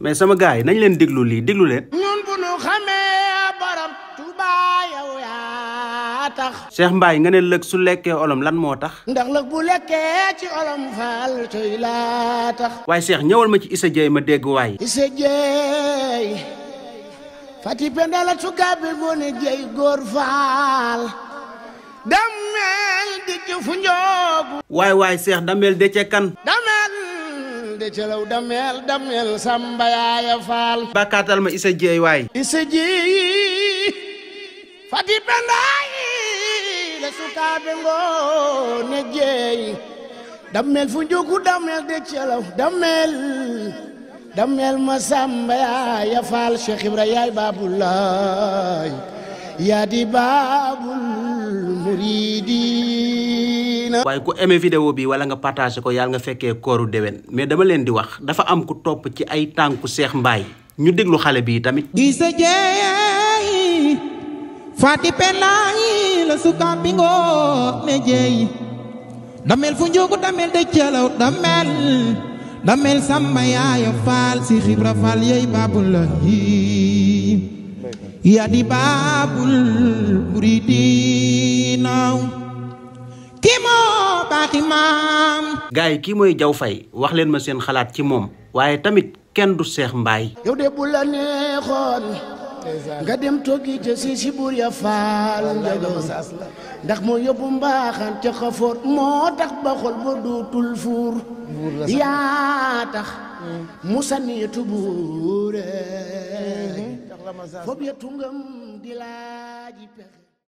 mais sama gars yi nañ leen déglu lii déglu leen. ñun bu nu xamee borom Touba yow yaa tax. Cheikh Mbaye nga ne lëg su lekkee olom lan moo tax. ndax lëg bu lekkee ci olom faal coy laa tax. waaye Cheikh ñëwal ma ci Issa Dieye ma dégg waay. Issa Dieye fati pendala tugabe gone Dieye góor faal. damel di ci fu njoogu. waay Cheikh damel de ce kan. de celaw damel samba yaaya faal. bàkkaatal ma Issa Dieye waay. Issa Dieye fati pendaay la sukaabe ngoone Dieye damel fu njugu damel de celaw damel ma samba yaaya faal. Cheikh Ibra yaay Babulaay yaa di baabul muridina. waaye ku aimé vidéo bi wala nga partagé ko yàlla nga fekkee kooru déwén mais dama leen di wax dafa am ku topp ci ay tànku Cheikh Mbaye ñu déglu xale bi tamit. Issa Dieye fati pendaay la sukaabe ngoone Dieye damel fu njugu damel de celaw damel samba yaaya faal. si xibra faal yey Babulaay yaa di baabul muridina. kii moo baaxi maam. gars yi kii mooy Diaw Faye wax leen ma seen xalaat ci moom waaye tamit kenn du Cheikh Mbaye. yow de bu la neexoon nga dem toggi ca si buur ya faal ndax moo yóbbu mbaaxaan ca xafoor moo tax ba xol ba dootul fuur yaa tax musa niyetu buure fob ya tungam di laaji pexe